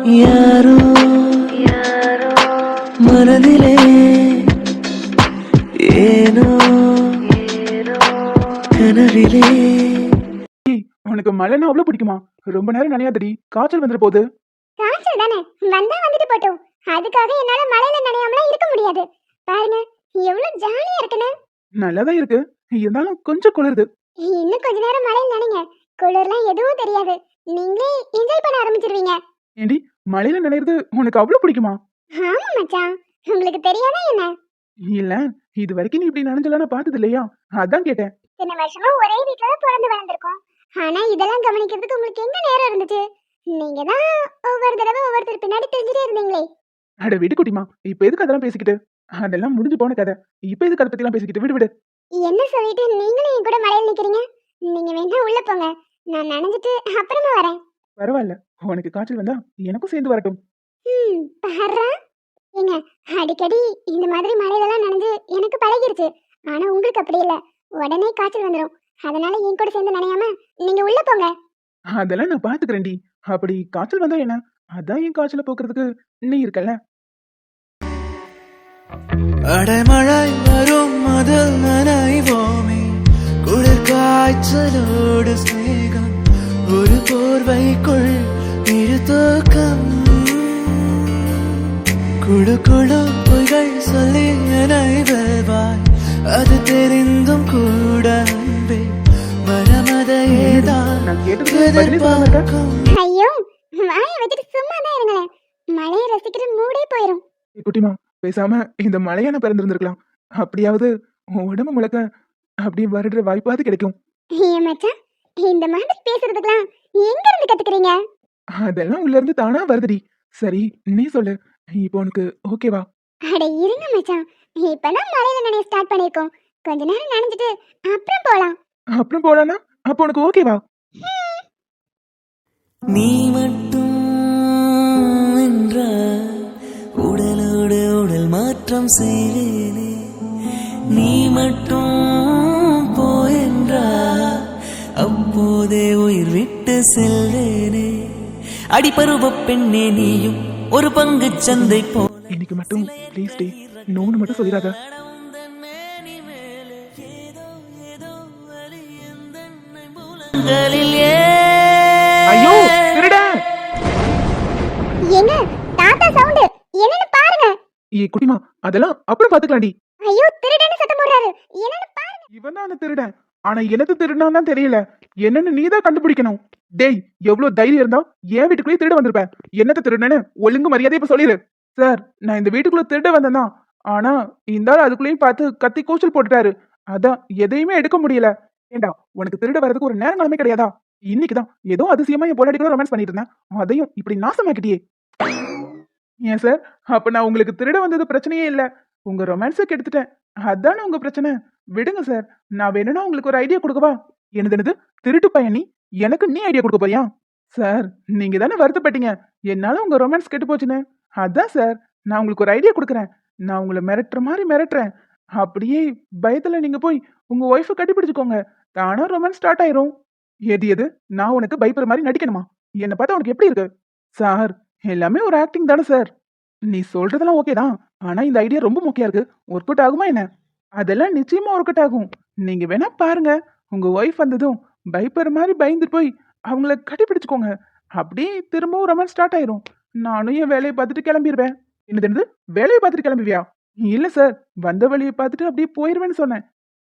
யாரோ மனதிலே ஏனோ கனவிலே. உனக்கு மழைன்னா அவ்வளவு பிடிக்குமா? ரொம்ப நேரம் நனையாதடி, காய்ச்சல் வந்துட போகுது. காய்ச்சல் தானே வந்தா வந்துட்டு போட்டும். அதுக்காக என்னால மழையில நனையாமலாம் இருக்க முடியாது. பாருங்க எவ்வளவு ஜாலியா இருக்குன்னு. நல்லாதான் இருக்கு, இருந்தாலும் கொஞ்சம் குளிருது. இன்னும் கொஞ்ச நேரம் மழையில நனைங்க, குளிர்லாம் எதுவும் தெரியாது. நீங்களே என்ஜாய் பண்ண ஆரம்பிச்சிருவீங்க. ஏண்டி, மழையில நனையிறது உனக்கு அவ்வளவு பிடிக்குமா? ஆமா மச்சான், உங்களுக்கு தெரியாதா என்ன? இல்ல, இது வரைக்கும் நீ இப்படி நனைஞ்சலாம் நான் பார்த்தது இல்லையா, அதான் கேட்டேன். இத்தனை வருஷமா ஒரே வீட்ல தான் பிறந்து வளர்ந்துருக்கோம். ஆனா இதெல்லாம் கவனிக்கிறதுக்கு உங்களுக்கு எங்க நேரம் இருந்துச்சு? நீங்க தான் ஒவ்வொரு தடவை ஒவ்வொருத்தர் பின்னாடி தெரிஞ்சுட்டே இருந்தீங்களே. அட விடு குட்டிமா, இப்ப எதுக்கு அதெல்லாம் பேசிக்கிட்டு? அதெல்லாம் முடிஞ்சு போன கதை. இப்ப எதுக்கு அதை பத்தி எல்லாம் பேசிக்கிட்டு? விடு விடு. என்ன சொல்லிட்டு நீங்களும் என் கூட மழையில நிக்கிறீங்க? நீங்க வேணா உள்ள போங்க, நான் நனைஞ்சிட்டு அப்புறமா வரேன். பரவாயில்ல, உனக்கு காய்ச்சல் வந்தா எனக்கும் சேர்ந்து வரட்டும். பாரு ஏங்க, அடிக்கடி இந்த மாதிரி மழையிலலாம் நனைஞ்சு எனக்கு பழகிருச்சு. ஆனா உங்களுக்கு அப்படி இல்ல, உடனே காய்ச்சல் வந்துடும். அதனால என் கூட சேர்ந்து நனையாம நீங்க உள்ள போங்க. அதெல்லாம் நான் பாத்துக்கிறேன்டி. அப்படி காய்ச்சல் வந்தா என்ன, அதான் என் காய்ச்சலை போக்குறதுக்கு நீ இருக்கல. அடைமழை வரும் அதில் நனைவோமே, குளிர் காய்ச்சலோடு ஸ்நேகம், ஒரு போர்வைக்குள் இரு தூக்கம், குழு குழு பொய்கள் சொல்லி நினைவாய், அது தெரிந்தும் கூட அன்பே மனமதையேதான் நான் கேட்டதுக்கு பதிலே சொல்லாம இருக்க? ஐயோ, வாயை வச்சுட்டு சும்மா தான் இருங்களேன். மழையை ரசிக்கிற மூடே போயிடும். ஏய் குட்டிமா, பேசாம இந்த மழையான பிறந்திருந்திருக்கலாம். அப்படியாவது உன் உடம்பு முழக்க அப்படி வருடுற வாய்ப்பாவது கிடைக்கும். ஏன் மச்சான், இந்த மாதிரி பேசுறதுக்கெல்லாம் எங்க இருந்து கத்துக்கிறீங்க? அதெல்லாம் உள்ள இருந்து தானா வருதுடி. சரி, நீ சொல்லு, இப்போ உனக்கு ஓகேவா? அட இருங்க மச்சான், இப்பதான் மழையில நனைய ஸ்டார்ட் பண்ணிருக்கோம். கொஞ்ச நேரம் நனைஞ்சிட்டு அப்புறம் போலாம். அப்புறம் போலானா அப்போ உனக்கு ஓகேவா? நீ மட்டும் என்றால் உடலோடு உடல் மாற்றம் செய்வேனே, நீ மட்டும் போயென்றால் அப்போதே உயிர் விட்டு செல்வேனே, அடிபருவ பெண்ணே நீயும் ஒரு பங்கு சந்தை போ. இன்னைக்கு மட்டும் ப்ளீஸ் டே, நோன்னு மட்டும் சொல்லிடாத. ஐயோ திருடா! என்ன தாத்தா சவுண்ட் என்னன்னு பாருங்க. ஏய் குட்டிமா, அதெல்லாம் அப்புறம் பாத்துக்கலாம்டி. ஐயோ திருடன்னு சத்தம் போடுறாரு, என்னன்னு பாருங்க. இவன் தான் அந்த திருடன். ஆனா என்னது திருடான்னு தான் தெரியல. என்னன்னு நீதான் கண்டுபிடிக்கணும். டேய், எவ்வளவு தைரியம் இருந்தா என் வீட்டுக்குள்ளே திருட வந்திருப்ப. என்னத்த திருடன்னு ஒழுங்கு மரியாதை இப்ப சொல்லிடு. சார், நான் இந்த வீட்டுக்குள்ள திருட வந்தேன். ஆனா இந்த ஆள் அதுக்குள்ளேயும் பார்த்து கத்தி கூச்சல் போட்டுட்டாரு. அதான் எதையுமே எடுக்க முடியல. ஏண்டா, உனக்கு திருட வர்றதுக்கு ஒரு நேரம் கிழமை கிடையாதா? இன்னைக்குதான் ஏதோ அதிசயமா என் பொண்டாட்டி கூட ரொமான்ஸ் பண்ணிட்டு இருந்தேன், அதையும் இப்படி நாசமாக்கிட்டியே. ஏன் சார், அப்ப நான் உங்களுக்கு திருட வந்தது பிரச்சனையே இல்ல, உங்க ரொமான்ஸை கெடுத்துட்டேன், அதானே உங்க பிரச்சனை. விடுங்க சார், நான் வேணும்னா உங்களுக்கு ஒரு ஐடியா கொடுக்கவா? என்னது திருட்டு பையன் நீ, எனக்கு நீ ஐடியா கொடுக்க போறியா? சார், நீங்க தானே வருத்தப்பட்டீங்க என்னால உங்க ரொமான்ஸ் கெட்டு போச்சுன்னு. அதான் சார், நான் உங்களுக்கு ஒரு ஐடியா கொடுக்குறேன். நான் உங்களை மிரட்டுற மாதிரி மிரட்டுறேன். அப்படியே பயத்துல நீங்க போய் உங்க ஒய்ஃபை கட்டி பிடிச்சுக்கோங்க, தானா ரொமான்ஸ் ஸ்டார்ட் ஆயிரும். எது நான் உனக்கு பயப்படுற மாதிரி நடிக்கணுமா? என்ன பார்த்தா உனக்கு எப்படி இருக்கு? சார், எல்லாமே ஒரு ஆக்டிங் தானே சார். நீ சொல்றதெல்லாம் ஓகே தான், ஆனா இந்த ஐடியா ரொம்ப முக்கியம் இருக்கு. ஒர்க் அவுட் ஆகுமா என்ன? அதெல்லாம் நிச்சயமா ஒர்க் அவுட் ஆகும். நீங்க வேணா பாருங்க, உங்க ஒய்ஃப் வந்ததும் பயப்படுற மாதிரி பயந்து போய் அவங்கள கட்டி பிடிச்சுக்கோங்க. அப்படியே திரும்பவும் ரொமான்ஸ் ஸ்டார்ட் ஆயிரும். நானும் என் வேலையை பார்த்துட்டு கிளம்பிடுவேன். என்னது வேலையை பார்த்துட்டு கிளம்புவியா? இல்ல சார், வந்த வழியை பார்த்துட்டு அப்படியே போயிருவேன்னு சொன்னேன்.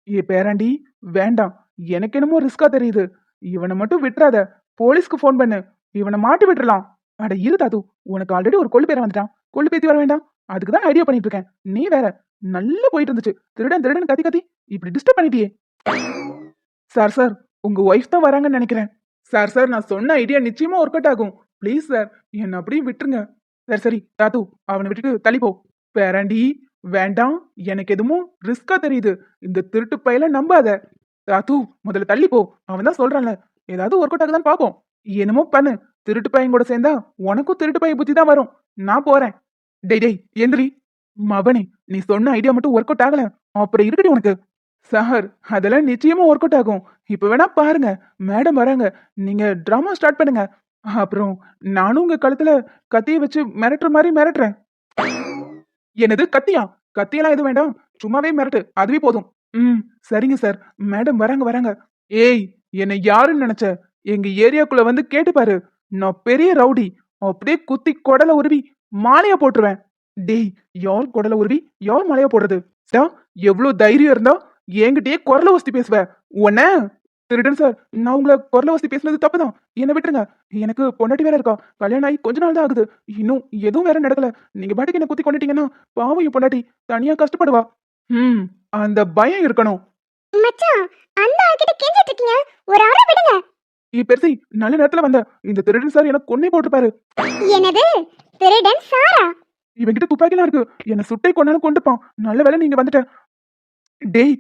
ஏ பேராண்டி, வேண்டாம், எனக்கு என்னமோ ரிஸ்கா தெரியுது. இவனை மட்டும் விட்டுறாத, போலீஸ்க்கு ஃபோன் பண்ணு, இவனை மாட்டி விட்டுறலாம். அட இரு தாத்து, உனக்கு ஆல்ரெடி ஒரு கொள்ளு பேர் வந்துட்டான், கொள்ளு பேத்தி வர வேண்டாம். அதுக்கு தான் ஐடியா பண்ணிட்டு இருக்கேன். நீ வேற நல்லா போயிட்டு இருந்துச்சு, திருடன் திருடன் கத்தி கத்தி இப்படி டிஸ்டர்ப் பண்ணிட்டியே. சார், உங்க ஒய்ஃப் தான் வராங்கன்னு நினைக்கிறேன். சார், நான் சொன்ன ஐடியா நிச்சயமா ஒர்க் அவுட் ஆகும். ப்ளீஸ் சார், என்ன அப்படியே விட்டுருங்க. சரி தாத்து, அவனை விட்டுட்டு தள்ளிப்போ. பேராண்டி, வேண்டாம், எனக்கு எதுவும் ரிஸ்கா தெரியுது. இந்த திருட்டு பையில நம்பாத. தாத்து, முதல்ல தள்ளிப்போ. அவன் தான் சொல்றான்ல, ஏதாவது ஒர்க் அவுட் ஆகுதான்னு பாப்போம். என்னமோ பண்ணு, திருட்டு பையன் கூட சேர்ந்தா உனக்கும் திருட்டு பைய புத்தி தான் வரும். நான் போறேன். டேய் எந்திரி மவனே, நீ சொன்ன ஐடியா மட்டும் ஒர்க் அவுட் ஆகல, அப்புறம் இருக்கடி உனக்கு. சார், அதெல்லாம் நிச்சயமா ஒர்க் அவுட் ஆகும். இப்ப வேணா பாருங்க, மேடம் வராங்க, நீங்க டிராமா ஸ்டார்ட் பண்ணுங்க. அப்புறம் நானும் உங்க கழுத்துல கத்திய வச்சு மிரட்டுற மாதிரி மிரட்டுறேன். என்னது கத்தியா? கத்தியெல்லாம் எதுவும் வேண்டாம். சும்மாவே மிரட்டு. அதுவே போதும். ம். சரிங்க சார். மேடம் வராங்க வராங்க. ஏய், என்னை யாருன்னு நினைச்ச? எங்க ஏரியாக்குள்ள வந்து கேட்டு பாரு. நான் பெரிய ரவுடி. அப்படியே குத்தி கொடல உருவி மாலையா போட்டுருவேன். டேய், யார் கொடல உருவி யார் மாலையா போடுறது? டா, எவ்ளோ தைரியம் இருந்தா என்கிட்டயே குரல வசதி பேசுவ? உன்ன திருடன் சார், நான் உங்களை குரல வசதி பேசுனது தப்புதான். என்ன விட்டுருங்க. எனக்கு பொண்டாட்டி வேற இருக்கா. கல்யாணம் ஆகி கொஞ்ச நாள் தான் ஆகுது. இன்னும் எதுவும் வேற நடக்கல. நீங்க பாட்டுக்கு என்ன குத்தி கொண்டுட்டீங்கன்னா பாவம் என் பொண்டாட்டி தனியா கஷ்டப்படுவா. ம். அந்த பயம் இருக்கணும். மச்சான், அந்த ஆள்கிட்ட கெஞ்சிட்டு இருக்கீங்க. ஒரு ஆளை விடுங்க. பெருசி, நல்ல நேரத்துல வந்த. இந்த திருடன் சார் எனக்கு கொன்னே போட்டுப்பாரு. என்னது? திருடன் சாரா? இவன்கிட்ட துப்பாக்கிலாம் இருக்கு. என்ன சுட்டை கொண்டாலும் கொண்டுப்பான். நல்ல வேளை நீங்க வந்துட்ட. டேய்,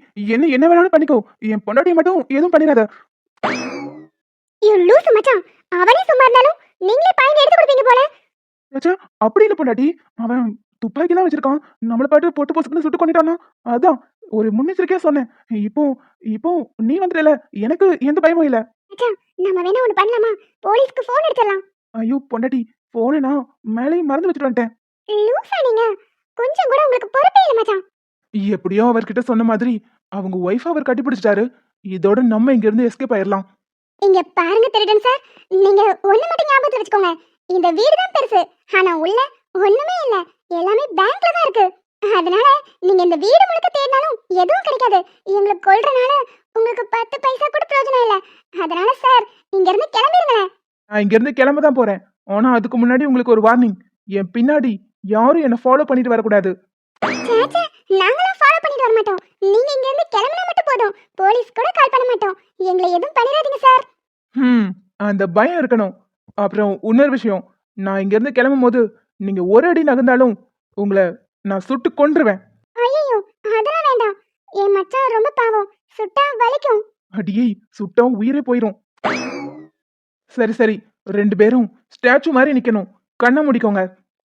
என்ன வேணாலும் பண்ணிக்கோ. என் பொண்டாட்டியை மட்டும் எதுவும் பண்ணிடாத. யூ லூசு மச்சான். அவனே சும்மா இருந்தாலும் நீங்களே பாயிண்ட் எடுத்து கொடுப்பீங்க போல. ஏச்சா, அப்படி இல்ல பொண்டாட்டி. அவன் துப்பாக்கிலாம் வச்சிருக்கான். நம்மள பாட்டு போட்டு பொசுக்குன்னு சுட்டு கொண்டுட்டானா? அதான் ஒரு முன்னெச்சரிக்கையா சொன்னேன். இப்போ இப்போ நீ வந்துட்டல, எனக்கு எந்த பயமும் இல்ல. மச்சான், நம்ம வேணா ஒண்ணு பண்ணலாமா? போலீஸ்க்கு ஃபோன் எடுத்துடலாம். ஐயோ பொண்டாட்டி, போனை நான் மேலேயும் மறந்து வச்சுட்டு வந்துட்டேன். லூசா நீங்க? கொஞ்சம் கூட உங்களுக்கு பொறுப்பே இல்ல மச்சான். எப்படியோ அவர்கிட்ட சொன்ன மாதிரி அவங்க ஒய்ஃப் அவர் கட்டிப்பிடிச்சிட்டாரு. இதோட நம்ம இங்க இருந்து எஸ்கேப் ஆயிரலாம். இங்க பாருங்க திருடன் சார், நீங்க ஒண்ணு மட்டும் ஞாபகத்துல வச்சுக்கோங்க. இந்த வீடு தான் பெருசு, ஆனா உள்ள ஒண்ணுமே இல்ல. எல்லாமே பேங்க்ல தான் இருக்கு. அதனால நீங்க இந்த வீடு முழுக்க தேடினாலும் எதுவும் கிடைக்காது. எங்களை கொல்றனால உங்களுக்கு 10 பைசா கூட பிரயோஜனம் இல்ல. அதனால சார், இங்க இருந்து கிளம்பிருங்களேன். நான் இங்க இருந்து கிளம்ப தான் போறேன். ஆனா அதுக்கு முன்னாடி உங்களுக்கு ஒரு வார்னிங். என் பின்னாடி யாரும் என்ன ஃபாலோ பண்ணிட்டு வரக்கூடாது. சேச்சே, நாங்களாம் ஃபாலோ பண்ணிட்டு வர மாட்டோம். நீங்க இங்க இருந்து கிளம்பினா மட்டும் போதும். போலீஸ் கூட கால் பண்ண மாட்டோம். எங்களை எதுவும் பண்ணிடாதீங்க சார். அந்த பயம் இருக்கணும். அப்புறம் இன்னொரு விஷயம், நான் இங்க இருந்து கிளம்பும் போது நீங்க ஒரு அடி நகர்ந்தாலும் உங்களை நான் சுட்டு கொன்றுவேன். ஐயோ, அதெல்லாம் வேண்டாம். என் மச்சான் ரொம்ப பாவம். சுட்டா வலிக்கும். அடியே, சுட்டா உயிரே போயிரும். சரி சரி, 2 பேரும் ஸ்டாச்சு மாதிரி நிக்கணும். கண்ணை முடிக்கோங்க.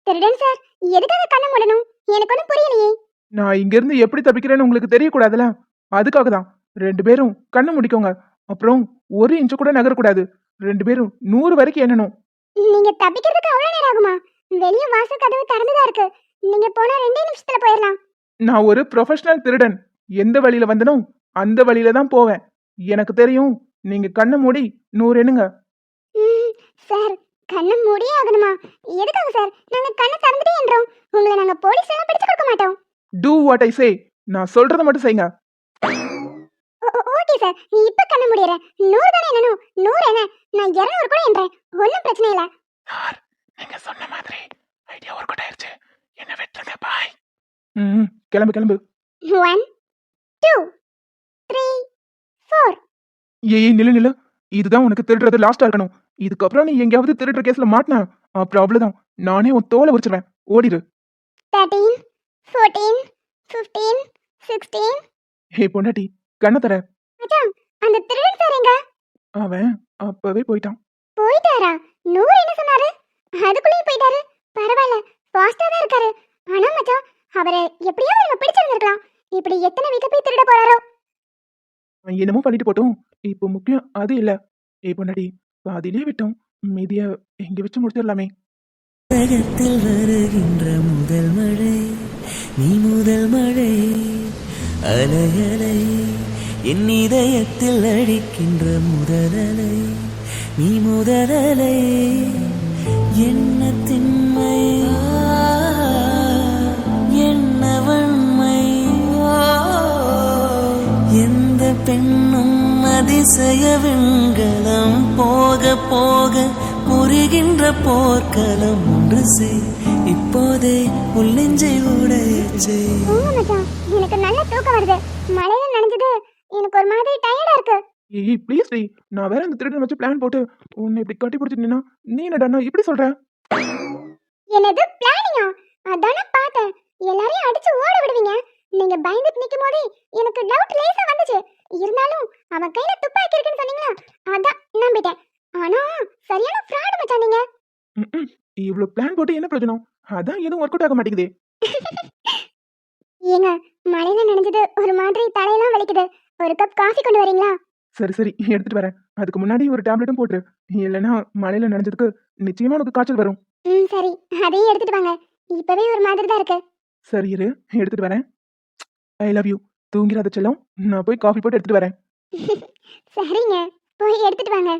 திருடன் சார், எதுக்காக கண்ணை மூடணும்? எனக்கு ஒன்றும் புரியலையே. நான் இங்க இருந்து எப்படி தப்பிக்கிறேன்னு உங்களுக்கு தெரியக்கூடாதுல, அதுக்காக தான். 2 பேரும் கண்ணை முடிக்கோங்க. அப்புறம் 1 இன்ச்சு கூட நகரக்கூடாது. 2 பேரும் 100 வரைக்கும் எண்ணணும். நீங்க தப்பிக்கிறதுக்கு அவ்வளவு நேரம் ஆகுமா? வெளிய வாசல் கதவு திறந்துதான் இருக்கு. நீங்க போனா 2 நிமிஷத்துல போயிடலாம். நான் ஒரு ப்ரொஃபஷனல் திருடன். எந்த வழியில வந்தனோ அந்த வழியில தான் போவேன். எனக்கு தெரியும். நீங்க கண்ணை மூடி 100 எண்ணுங்க. சார், கண்ணை மூடியே ஆகணுமா? எதுக்காக சார்? நாங்க கண்ணை திறந்துட்டே என்றோம். உங்களை நாங்க போலீஸ்ல எல்லாம் பிடிச்சு கொடுக்க மாட்டோம். டூ வாட் ஐ சே. நான் சொல்றத மட்டும் செய்யுங்க. ஓகே சார், இப்ப கண்ணை மூடிறேன். 100 தானே எண்ணணும். 100 என்ன? நான் 200 கூட எண்றேன். ஒன்றும் பிரச்சனை இல்ல. சார், நீங்க சொன்ன மாதிரி ஐடியா ஒர்க் அவுட் ஆயிருச்சு. என்ன வெட்டுங்க. பாய். கிளம்பு கிளம்பு. 1 2 3 4. ஏய் நில்லு நில்லு. இதுதான் உனக்கு திருடுறது லாஸ்டா இருக்கணும். இதுக்கப்புறம் நீ எங்கேயாவது திருடுற கேஸ்ல மாட்டின, அப்புறம் அவ்வளவுதான். நானே உன் தோலை உரிச்சிருவேன். ஓடிடு. 13 14 15 16. ஹே பொண்டாட்டி, கண்ணை தர. மச்சான், அந்த திருடன் சார் எங்க? அவன் அப்பவே போயிட்டான். போயிட்டாரா? 100 என்ன சொன்னாரு? அதுக்குள்ளேயே போயிட்டாரு. பரவாயில்ல, ஃபாஸ்டா தான் இருக்காரு. ஆனா மச்சான், அவரை எப்படியாவது நம்ம பிடிச்சிருந்திருக்கலாம். இப்படி எத்தனை வீட்டை போய் திருட போறாரோ? அவன் என்னமோ பண்ணிட்டு போட்டோம். இப்போ முக்கியம் அது இல்ல. ஏ பொண்டாட்டி, பாதியிலே விட்டோம். மீதிய எங்க வச்சு முடிச்சிடலாமே. உலகத்தில் வருகின்ற முதல் மழை, நீ முதல் மழை. அலை அலை, என் இதயத்தில் அடிக்கின்ற முதல் அலை, நீ முதல் அலை. என்ன திண்மை, என்ன வன்மை, எந்த பெண்ணும் அதிசய வெண்கலம். போக போக முறிகின்ற போர்க்களம். ஒன்று செய், இப்போதே உள்ளெஞ்சை உடையச்சே. மச்சான், எனக்கு நல்ல தூக்கம் வருது. மழையில நனைஞ்சது எனக்கு ஒரு மாதிரி டயர்டா இருக்கு. ஏய் ப்ளீஸ் டி, நான் வேற அந்த திருடன் வச்சு பிளான் போட்டு உன்னை இப்படி கட்டி பிடிச்சிட்டேன்னா நீ என்னடா இப்படி சொல்ற? என்னது பிளானிங்கா? அதானே பார்த்தேன். எல்லாரையும் அடிச்சு ஓட விடுவீங்க. நீங்க பயந்துட்டு நிக்கும் போதே எனக்கு டவுட் லேசா வந்துச்சு. இருந்தாலும் அவன் கையில துப்பாக்கி இருக்குன்னு சொன்னீங்களா, அதான் நம்பிட்டேன். ஆனா சரியான ஃப்ராட் மச்சான் நீங்க. இவ்வளவு பிளான் போட்டு என்ன பிரயோஜனம்? அதான் எதுவும் ஒர்க் அவுட் ஆக மாட்டேங்குதே. ஏங்க, மழையில நனைஞ்சது ஒரு மாதிரி தலையெல்லாம் வலிக்குது. ஒரு கப் காஃபி கொண்டு வரீங்களா? சரி சரி எடுத்துட்டு வரேன். அதுக்கு முன்னாடி ஒரு டேப்லெட்டும் போட்டுரு. இல்லைன்னா மழையில நனைஞ்சதுக்கு நிச்சயமா உனக்கு காய்ச்சல் வரும். ம் சரி, அதையும் எடுத்துட்டு வாங்க. இப்பவே ஒரு மாதிரி தான் இருக்கு. சரி இரு, எடுத்துட்டு வரேன். I love you. தூங்கிறாத செல்லம். நான் போய் காஃபி போட்டு எடுத்துட்டு வரேன். சரிங்க, போய் எடுத்துட்டு வாங்க.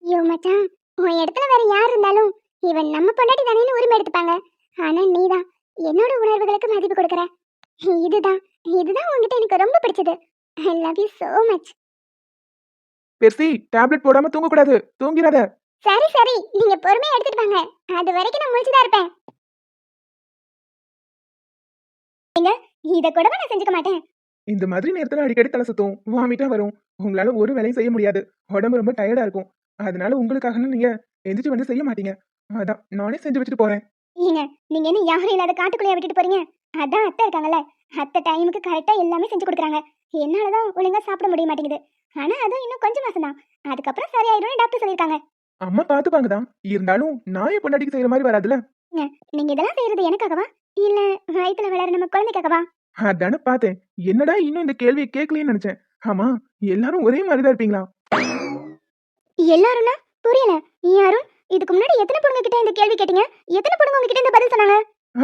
ஐயோ மச்சான், உன் இடத்துல வேற யார் இருந்தாலும் இவன் நம்ம பொண்டாட்டி தானேன்னு உரிமை எடுத்துப்பாங்க. ஆனா நீதான் என்னோட உணர்வுகளுக்கு மதிப்பு கொடுக்குற. இதுதான் இதுதான் உன்கிட்ட எனக்கு ரொம்ப பிடிச்சது. I love you so much. Percy, tablet போடாம தூங்கக்கூடாது. தூங்கிறாத. சரி சரி, நீங்க பொறுமையா எடுத்துட்டு வாங்க. அது வரைக்கும் நான் முழிச்சுதான் இருப்பேன். இத கூடவா நான் செஞ்சுக்க மாட்டேன். இந்த மாதிரி நேரத்துல அடிக்கடி தலை சுத்தும், வாமிட்டா வரும். உங்களால ஒரு வேலையும் செய்ய முடியாது. உடம்பு ரொம்ப டயர்டா இருக்கும். அதனால உங்களுக்காக நீங்க எந்திரிச்சு வந்து செய்ய மாட்டீங்க. அதான் நானே செஞ்சு வச்சுட்டு போறேன். ஏங்க, நீங்க என்ன யாரும் இல்லாத காட்டுக்குள்ளேயே விட்டுட்டு போறீங்க? அதான் அத்தை இருக்காங்கல்ல, அத்தை டைமுக்கு கரெக்டா எல்லாமே செஞ்சு கொடுக்குறாங்க. என்னாலதான் ஒழுங்கா சாப்பிட முடிய மாட்டேங்குது. ஆனா அதுவும் இன்னும் கொஞ்சம் மாசம் தான், அதுக்கப்புறம் சரியாயிடும்னு டாக்டர் சொல்லியிருக்காங்க. அம்மா பாத்துப்பாங்க தான். இருந்தாலும் நான் என் பொண்டாட்டிக்கு செய்யற மாதிரி வராதுல. நீங்க இதெல்லாம் செய்யறது எனக்காகவா இல்ல வயித்துல விளையாட நம்ம குழந்தைக்காகவா? அதானே பார்த்தேன். என்னடா இன்னும் இந்த கேள்வியை கேட்கலன்னு நினைச்சேன். ஆமா, எல்லாரும் ஒரே மாதிரிதான் இருப்பீங்களா? எல்லாரும்னா புரியல. யாரும் இதுக்கு முன்னாடி எத்தனை பொண்ணுங்க கிட்ட இந்த கேள்வி கேட்டீங்க? எத்தனை பொண்ணுங்க உங்ககிட்ட இந்த பதில் சொன்னாங்க?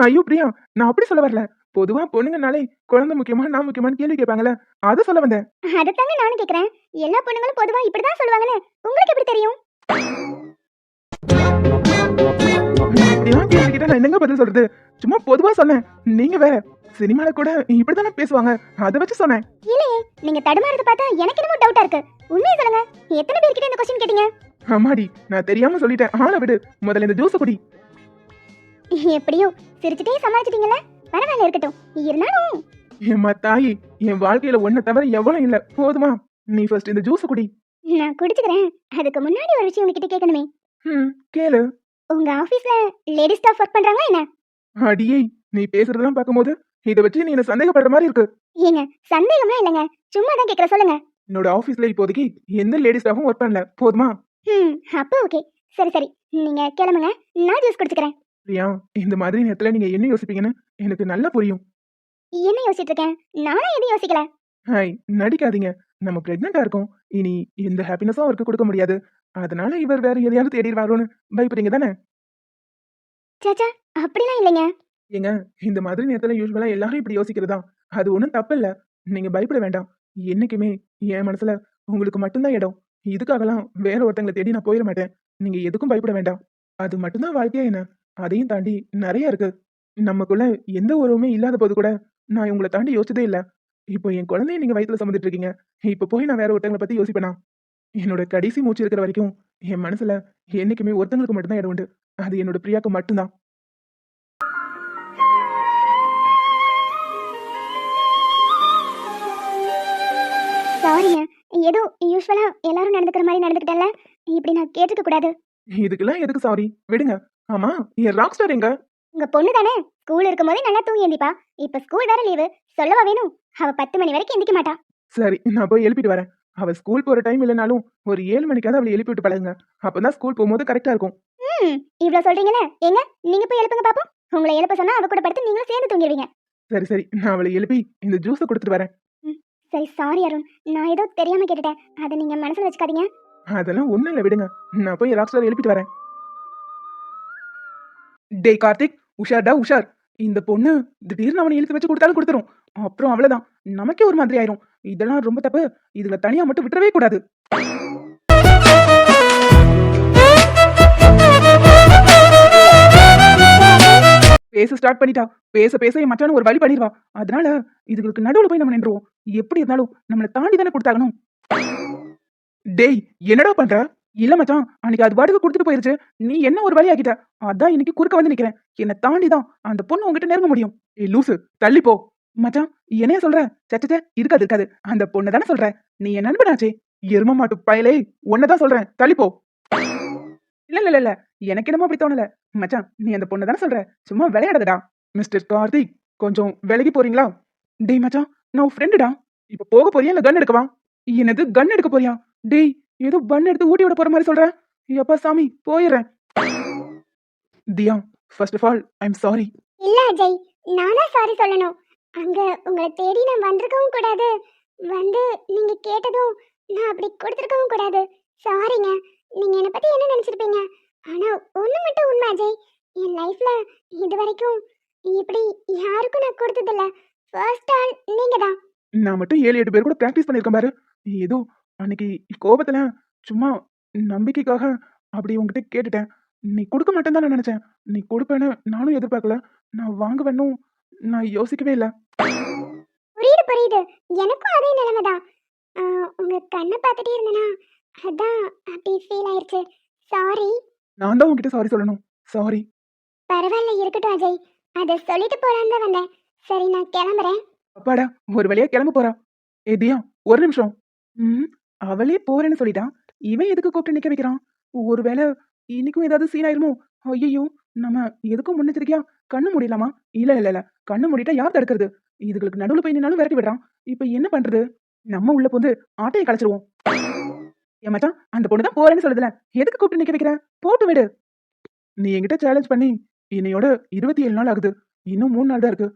ஐயோ பிரியா, நான் அப்படி சொல்ல வரல. பொதுவா பொண்ணுங்கனாலே குழந்தை முக்கியமா நான் முக்கியமான்னு கேள்வி கேட்பாங்கல்ல, அதை சொல்ல வந்தேன். அதத்தாங்க நானும் கேக்குறேன். எல்லா பொண்ணுங்களும் பொதுவா இப்படிதான் சொல்லுவாங்கன்னு உங்களுக்கு எப்படி தெரியும்? இப்படிலாம் கேள்வி கேட்டா நான் என்னங்க பதில் சொல்றது? சும்மா பொதுவா சொன்னேன். நீங்க வேற சினிமால கூட இப்படித்தானே பேசுவாங்க, அதை வச்சு சொன்னேன். இல்லையே, நீங்க தடுமாறத பார்த்தா எனக்கு என்னமோ டவுட்டா இருக்கு. உண்மையை சொல்லுங்க, எத்தனை பேர்கிட்ட இந்த क्वेश्चन கேட்டீங்க? அம்மாடி, நான் தெரியாம சொல்லிட்டேன். ஆளை விடு. முதல்ல இந்த ஜூஸ் குடி. எப்படியோ சிரிச்சுட்டே சமாளிச்சிட்டீங்கல்ல, பரவாயில்ல இருக்கட்டும். இருந்தாலும் ஏம்மா தாயி, என் வாழ்க்கையில ஒன்ன தவிர எவ்வளவு இல்ல. போதுமா? நீ ஃபர்ஸ்ட் இந்த ஜூஸ் குடி. நான் குடிச்சுக்கிறேன். அதுக்கு முன்னாடி ஒரு விஷயம் உங்ககிட்ட கேட்கணுமே. கேளு. உங்க ஆபீஸ்ல லேடி ஸ்டாஃப் ஒர்க் பண்றாங்களா என்ன? அடியே, நீ பேசுறதெல்லாம் பார்க்கும்போது இத வச்சு நீ என்ன சந்தேகப்படுற மாதிரி இருக்கு. ஏங்க, சந்தேகமா இல்லைங்க, சும்மா தான் கேட்கற, சொல்லுங்க. என்னோட ஆபீஸ்ல இப்போதைக்கு எந்த லேடி ஸ்டாஃபும் ஒர்க் பண்ணல. போதுமா? அப்போ ஓகே. சரி சரி, நீங்க கிளம்புங்க, நான் ஜூஸ் குடிச்சுக்கிறேன். பிரியா, இந்த மாதிரி நேரத்துல நீங்க என்ன யோசிப்பீங்கன்னு எனக்கு நல்லா புரியும். என்ன யோசிச்சிட்டு இருக்கேன்? நானும் எதுவும் யோசிக்கல. ஹாய், நடிக்காதீங்க. நம்ம பிரெக்னெண்டா இருக்கோம். இனி எந்த ஹாப்பினஸும் அவருக்கு கொடுக்க முடியாது. அதனால இவர் வேற எதையாவது தேடிடுவாரோன்னு பயப்படுறீங்க தானே? சாச்சா, அப்படிலாம் இல்லைங்க. ஏங்க, இந்த மாதிரி நேரத்துல யூஸ்வலா எல்லாரும் இப்படி யோசிக்கிறதா? அது ஒண்ணும் தப்பு இல்ல. நீங்க பயப்பட வேண்டாம். என்னைக்குமே என் மனசுல உங்களுக்கு மட்டும்தான் இடம். இதுக்காகலாம் வேற ஒருத்தங்களை தேடி நான் போயிட மாட்டேன். நீங்க எதுக்கும் பயப்பட வேண்டாம். அது மட்டும்தான் வாழ்க்கையா என்ன? அதையும் தாண்டி நிறைய இருக்கு. நமக்குள்ள எந்த உறவுமே இல்லாத போது கூட நான் உங்களை தாண்டி யோசிச்சதே இல்ல. இப்போ என் குழந்தைய நீங்க வயித்துல சுமந்துட்டு இருக்கீங்க. இப்ப போய் நான் வேற ஒருத்தங்களை பத்தி யோசிப்பேனா? என்னோட கடைசி மூச்சு இருக்கிற வரைக்கும் என் மனசுல என்னைக்குமே ஒருத்தங்களுக்கு மட்டும்தான் இடம் உண்டு. அது என்னோட பிரியாக்கு மட்டும்தான். சாரிங்க, ஏதோ யூஸ்வலா எல்லாரும் நடந்துக்கிற மாதிரி நடந்துக்கிட்டேன்ல. இப்படி நான் கேட்டுக்க கூடாது. இதுக்கெல்லாம் எதுக்கு சாரி? விடுங்க. ஆமா, என் ராக் ஸ்டார் எங்க? உங்க பொண்ணு தானே, ஸ்கூல் இருக்கும் போதே நல்லா தூங்கி எந்திப்பா. இப்ப ஸ்கூல் வேற லீவு, சொல்லவா வேணும்? அவ 10 மணி வரைக்கும் எந்திக்க மாட்டா. சரி, நான் போய் எழுப்பிட்டு வரேன். அவ ஸ்கூல் போற டைம் இல்லைனாலும் ஒரு 7 மணிக்காவது அவளை எழுப்பி விட்டு பழகுங்க. அப்பதான் ஸ்கூல் போகும்போது கரெக்டா இருக்கும். இவ்வளவு சொல்றீங்களே, ஏங்க நீங்க போய் எழுப்புங்க பாப்போம். உங்களை எழுப்ப சொன்னா அவ கூட படுத்து நீங்களும் சேர்ந்து தூங்கிடுவீங்க. சரி சரி, நான் அவளை எழுப்பி இந்த ஜூஸை கொடுத்துட்டு வரேன். சரி சாரி அருண், நான் ஏதோ தெரியாம கேட்டுட்டேன். அதை நீங்க மனசுல வச்சுக்காதீங்க. அதெல்லாம் ஒண்ணும் இல்ல, விடுங்க. நான் போய் ராக் ஸ்டார் எழுப்பிட்டு வரேன். டேய் கார்த்திக், உஷார்டா உஷார். இந்த பொண்ணு திடீர்னு அவனை இழுத்து வச்சு கொடுத்தாலும் கொடுத்துரும். அப்புறம் அவ்வளவுதான், நமக்கே ஒரு மாதிரி ஆயிரும். இதெல்லாம் ரொம்ப தப்பு. இதுல தனியா மட்டும் விட்டுறவே கூடாது. பேச ஸ்டார்ட் பண்ணிட்டா. பேச பேச என் மச்சான ஒரு வழி பண்ணிடுவா. அதனால இதுகளுக்கு நடுவுல போய் நம்ம நின்றுவோம். எப்படி இருந்தாலும் நம்மள தாண்டி தானே கொடுத்தாகணும். டேய், என்னடா பண்ற? இல்ல மச்சான், அன்னைக்கு அது பாட்டுக்கு கொடுத்துட்டு போயிருச்சு. நீ என்ன ஒரு வழி ஆக்கிட்ட. அதான் இன்னைக்கு குறுக்க வந்து நிக்கிறேன். என்ன தாண்டி தான் அந்த பொண்ணு உங்ககிட்ட நெருங்க முடியும். ஏய் லூசு, தள்ளி போ. மச்சான், என்னைய சொல்ற? சச்சச்சே, இருக்காது இருக்காது. அந்த பொண்ணு தானே சொல்ற. நீ என் நண்பனாச்சே. எரும மாட்டு பயலே, ஒன்னதான் சொல்றேன், தள்ளி போ. இல்ல இல்ல இல்ல, எனக்கு என்னமோ அப்படி தோணல. மச்சான், நீ அந்த பொண்ணு தானே சொல்ற. சும்மா விளையாடுறடா. மிஸ்டர் கார்த்திக், கொஞ்சம் விலகி போறீங்களா? டேய் மச்சான், நான் ஃப்ரெண்டுடா. இப்ப போக போறியா இல்ல கன் எடுக்கவா? என்னது, கன் எடுக்க போறியா? டேய், ஏதோ பன் எடுத்து ஊட்டி விட போற மாதிரி சொல்ற. எப்பா சாமி, போயிடுறேன். Diya, first of all I am sorry. இல்ல அஜய், நானா சாரி சொல்லணும். அங்க உங்களை தேடி நான் வந்திருக்கவும் கூடாது. வந்து நீங்க கேட்டதும் நான் அப்படி கொடுத்துருக்கவும் கூடாது. சாரிங்க. நீங்க என்னை பத்தி என்ன நினைச்சிருப்பீங்க? ஆனா ஒண்ணு மட்டும் உண்மை அஜய். என் லைஃப்ல இது வரைக்கும் இப்படி யாருக்கும் நான் கொடுத்ததில்ல. ஃபர்ஸ்ட் ஆள் நீங்க தான். நான் மட்டும் 7-8 பேர் கூட பிராக்டிஸ் பண்ணிருக்கேன் பாரு. ஏதோ அன்னைக்கு கோபத்துல சும்மா நம்பிக்கைக்காக அப்படி உங்ககிட்ட கேட்டுட்டேன். நீ கொடுக்க மாட்டேன்னு தான் நான் நினைச்சேன். நீ கொடுப்பேன்னு நானும் எதிர்பார்க்கல. நான் வாங்குவேன்னும் நான் யோசிக்கவே இல்லை. புரியுது புரியுது. எனக்கும் அதே நிலைமை தான். உங்க கண்ணை பார்த்துட்டே இருந்தேனா அதான் அப்படி ஃபீல் ஆயிருச்சு. சாரி. நான் தான் உங்ககிட்ட சாரி சொல்லணும். சாரி. பரவாயில்ல, இருக்கட்டும் அஜய். அதை சொல்லிட்டு போலான்னு தான் வந்தேன். சரி, நான் கிளம்புறேன். அப்பாடா, ஒரு வழியா கிளம்ப போறா. தியா, ஒரு நிமிஷம். அவளே போறேன்னு சொல்லிட்டான். இவன் எதுக்கு கூப்பிட்டு நிக்க வைக்கிறான்? ஒருவேளை இன்னைக்கும் ஏதாவது சீன் ஆயிருமோ? ஐயோ, நம்ம எதுக்கும் முன்னெச்சரிக்கையா கண்ணு மூடிடலாமா? இல்ல இல்ல இல்ல, கண்ணு மூடிட்டா யார் தடுக்கிறது? இதுகளுக்கு நடுவுல போய் நின்னாலும் விரட்டி விடுறான். இப்ப என்ன பண்றது? நம்ம உள்ள போந்து ஆட்டையை கலைச்சிருவோம். ஏன் மச்சான், அந்த பொண்ணு தான் போறேன்னு சொல்லுதுல, எதுக்கு கூப்பிட்டு நிக்க வைக்கிற? போட்டு விடு. நீ என்கிட்ட சேலஞ்ச் பண்ணி என்னையோட 27 நாள் ஆகுது. இன்னும் 3 நாள் தான் இருக்கு.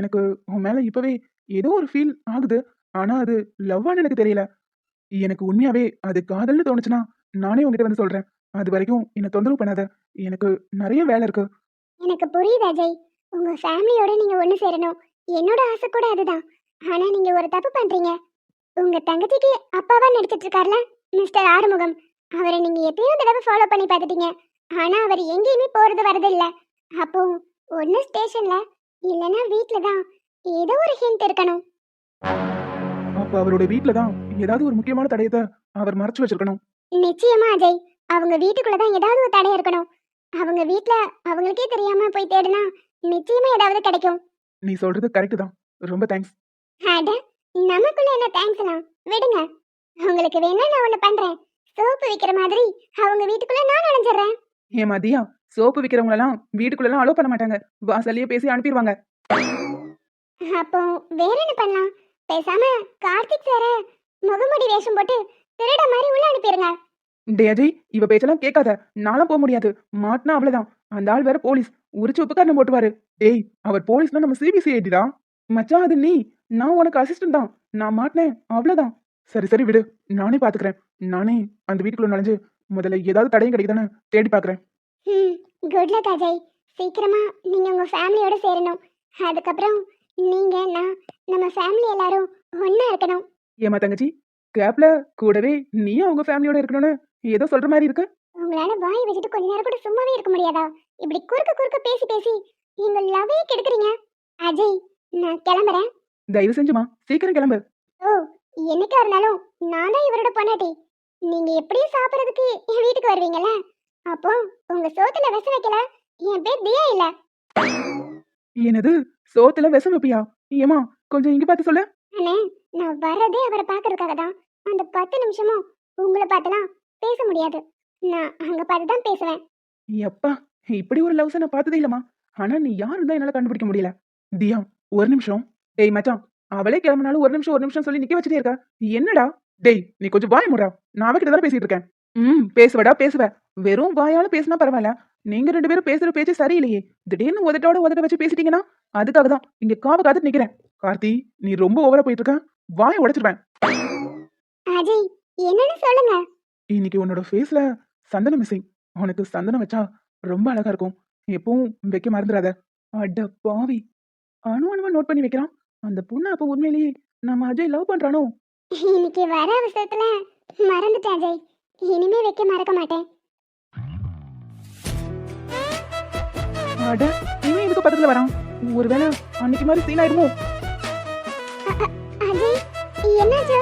எனக்கு உன் மேல இப்பவே ஏதோ ஒரு ஃபீல் ஆகுது. ஆனா அது லவ்வான்னு எனக்கு தெரியல. எனக்கு உண்மையாவே அது காதல்னு தோணுச்சுன்னா நானே உங்ககிட்ட வந்து சொல்றேன். அது வரைக்கும் என்ன தொந்தரவு பண்ணாத. எனக்கு நிறைய வேலை இருக்கு. எனக்கு புரியுது அஜய். உங்க ஃபேமிலியோட நீங்க ஒண்ணு சேரணும். என்னோட ஆசை கூட அதுதான். ஆனா நீங்க ஒரு தப்பு பண்றீங்க. உங்க தங்கச்சிக்கு அப்பாவா நடிச்சிட்டு இருக்கார்ல மிஸ்டர் ஆறுமுகம், அவரை நீங்க எத்தனையோ தடவை ஃபாலோ பண்ணி பார்த்துட்டீங்க. ஆனா அவர் எங்கேயுமே போறது வரது இல்ல. அப்போ ஒண்ணு ஸ்டேஷன்ல இல்லனா வீட்ல தான் ஏதோ ஒரு ஹிண்ட் இருக்கணும். அப்ப அவரோட வீட்ல தான் ஏதாவது ஒரு முக்கியமான தடயத்தை அவர் மறைச்சு வச்சிருக்கணும். நிச்சயமா அஜய். அவங்க வீட்டுக்குள்ள தான் ஏதாவது ஒரு தடை இருக்கணும். அவங்க வீட்ல அவங்களுக்கே தெரியாம போய் தேடுனா நிச்சயமா ஏதாவது கிடைக்கும். நீ சொல்றது கரெக்ட் தான். ரொம்ப தேங்க்ஸ். அட, நமக்குள்ள என்ன தேங்க்ஸ்லாம் விடுங்க. உங்களுக்கு வேணா நான் ஒண்ணு பண்றேன். சோப்பு விக்கிற மாதிரி அவங்க வீட்டுக்குள்ள நான் நுழைஞ்சிடுறேன். ஏன் மதியா, சோப்பு விக்கிறவங்க எல்லாம் வீட்டுக்குள்ள அலோ பண்ண மாட்டாங்க. வாசல்லயே பேசி அனுப்பிடுவாங்க. அப்போ வேற என்ன பண்ணலாம்? பேசாம கார்த்திக் சார முகமுடி வேஷம் போட்டு திருட மாதிரி உள்ள அனுப்பிடுங்க. டே அஜய், இவ பேச்செல்லாம் கேட்காத. நானும் போக முடியாது. மாட்டினா அவ்வளவுதான். அந்த ஆள் வேற போலீஸ். உரிச்சு உப்புக்காரனை போட்டுவாரு. டேய், அவர் போலீஸ்னா நம்ம சிபிசிஐடி தான். மச்சான், அது நீ. நான் உனக்கு அசிஸ்டன்ட் தான். நான் மாட்டினேன் அவ்வளவுதான். சரி சரி விடு, நானே பாத்துக்கிறேன். நானே அந்த வீட்டுக்குள்ள நுழைஞ்சு முதல்ல ஏதாவது தடையும் கிடைக்குதானு தேடி பாக்குறேன். Good luck Ajay. சீக்கிரமா நீங்க உங்க ஃபேமிலியோட சேரணும். அதுக்கப்புறம் நீங்க நம்ம ஃபேமிலி எல்லாரும் ஒண்ணா இருக்கணும். ஏமா தங்கச்சி, கேப்ல கூடவே நீயும் அவங்க ஃபேமிலியோட இருக்கணும்னு ஏதோ சொல்ற மாதிரி இருக்கு. உங்களால வாய் வச்சுட்டு கொஞ்ச நேரம் கூட சும்மாவே இருக்க முடியாதா? இப்படி குறுக்க குறுக்க பேசி பேசி நீங்க லவ்வே கெடுக்குறீங்க. அஜய், நான் கிளம்புறேன். தயவு செஞ்சுமா சீக்கிரம் கிளம்பு. ஓ, என்னைக்கா இருந்தாலும் நான் தான் இவரோட பொண்டாட்டி. நீங்க எப்படியும் சாப்பிடறதுக்கு என் வீட்டுக்கு வருவீங்கல்ல, அப்போ உங்க சோத்துல விஷம் வைக்கல என் பேர் தியா இல்ல. என்னது, சோத்துல விஷம் வைப்பியா? ஏமா கொஞ்சம் இங்க பார்த்து சொல்லு. அண்ணே, நான் வர்றதே அவரை பார்க்கறதுக்காக தான். அந்த 10 நிமிஷமும் உங்களை பார்த்தலாம் பேச முடியாது. நான் அங்க பார்த்து தான் பேசுவேன். எப்பா, இப்படி ஒரு லவ்ஸை நான் பார்த்ததே இல்லம்மா. ஆனா நீ யாருன்னு தான் என்னால கண்டுபிடிக்க முடியல. தியா, ஒரு நிமிஷம். டேய் மச்சான், அவளே கிளம்பினாலும் ஒரு நிமிஷம் சொல்லி நிக்க வச்சுட்டே இருக்க. என்னடா? டேய், நீ கொஞ்சம் வாய மூடா. நான் அவகிட்ட தானே பேசிட்டு இருக்கேன். பேசுவடா பேசுவ. வெறும் வாயால பேசினா பரவாயில்ல. நீங்க 2 பேரும் பேசுற பேச்சு சரியில்லையே. திடீர்னு உதட்ட வச்சு பேசிட்டீங்கன்னா அதுக்காக தான் இங்க காத்துட்டு நிக்கிறேன். கார்த்தி, நீ ரொம்ப ஓவரா போயிட்டு இருக்க. வாயை உடைச்சிருவேன். அஜய், என்னன்னு சொல்லுங்க. இன்னைக்கு உன்னோட ஃபேஸ்ல சந்தனம் மிஸ்ஸிங். உனக்கு சந்தனம் வச்சா ரொம்ப அழகா இருக்கும். எப்பவும் வைக்க மறந்துடாத. அட பாவி, அணுவா நோட் பண்ணி வைக்கிறான். அந்த பொண்ணு அப்ப உண்மையிலேயே நம்ம அஜய் லவ் பண்றானோ? இன்னைக்கு வர அவசரத்துல மறந்துட்டேன் அஜய். இனிமே வைக்க மறக்க மாட்டேன். அட, இவன் எதுக்கு பக்கத்துல வரான்? ஒருவேளை அன்னைக்கு மாதிரி சீன் ஆயிடுமோ? அஜய், என்னாச்சு?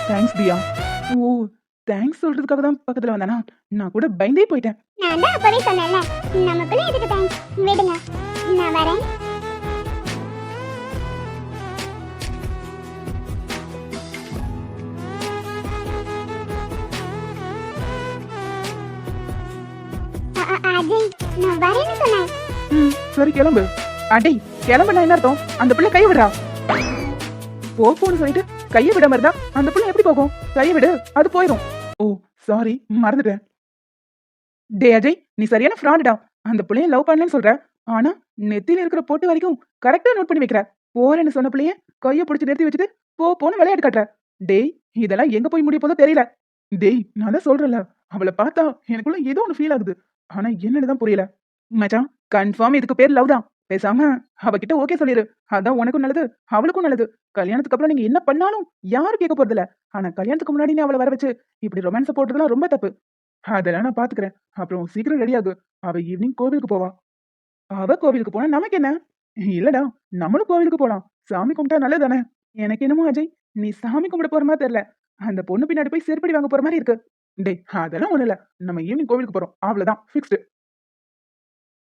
தேங்க்ஸ் தியா. ஓ, தேங்க்ஸ் சொல்றதுக்காக தான் பக்கத்துல வந்தானா? நான் கூட பயந்தே போயிட்டேன். நான் தான் அப்பவே சொன்னேன்ல, நமக்குள்ள எதுக்கு தேங்க்ஸ்? விடுங்க, நான் வரேன். அஜய், நான் வரேன்னு சொன்னேன். சரி கிளம்பு. அடே, கிளம்புனா என்ன அர்த்தம்? அந்த பிள்ளை கை விடுறா. போன்னு சொல்லிட்டு கையை விட மாதிரிதான் அந்த பிள்ளை எப்படி போகும்? கையை விடு, அது போயிடும். ஓ சாரி, மறந்துட்டேன். டே அஜய், நீ சரியான ஃப்ராடுடா. அந்த பிள்ளைய லவ் பண்ணலன்னு சொல்ற, ஆனா நெத்தியில இருக்கிற போட்டு வரைக்கும் கரெக்டா நோட் பண்ணி வைக்கிற. போறேன்னு சொன்ன பிள்ளைய கையை பிடிச்சி நிறுத்தி வச்சுட்டு போன்னு விளையாட்டு காட்டுற. டேய் இதெல்லாம் எங்க போய் முடிய போதோ தெரியல. டேய் நான் தான் சொல்றேன்ல, அவளை பார்த்தா எனக்குள்ள ஏதோ ஒண்ணு ஃபீல் ஆகுது. ஆனா என்னன்னு தான் புரியல. மச்சான் கன்ஃபார்ம் இதுக்கு பேர் லவ் தான். பேசாம அவகிட்ட ஓகே சொல்லிரு. அதான் உனக்கும் நல்லது, அவளுக்கும் நல்லது. கல்யாணத்துக்கு அப்புறம் நீங்க என்ன பண்ணாலும் யாரும் கேட்க போறதில்ல. ஆனா கல்யாணத்துக்கு முன்னாடி நீ அவளை வர வச்சு இப்படி ரொமான்ஸ் போட்டதெல்லாம் ரொம்ப தப்பு. அதெல்லாம் நான் பாத்துக்கிறேன். அப்புறம் சீக்கிரம் ரெடி ஆகு. அவ ஈவினிங் கோவிலுக்கு போவா. அவ கோவிலுக்கு போனா நமக்கு என்ன? இல்லடா, நம்மளும் கோவிலுக்கு போலாம். சாமி கும்பிட்டா நல்லதானே? எனக்கு என்னமோ அஜய், நீ சாமி கும்பிட போற மாதிரி தெரியல. அந்த பொண்ணு பின்னாடி போய் செருப்படி வாங்க போற மாதிரி இருக்கு. டேய் அதெல்லாம் ஒண்ணு இல்ல. நம்ம ஈவினிங் கோவிலுக்கு போறோம். அவ்வளவுதான் ஃபிக்ஸ்டு.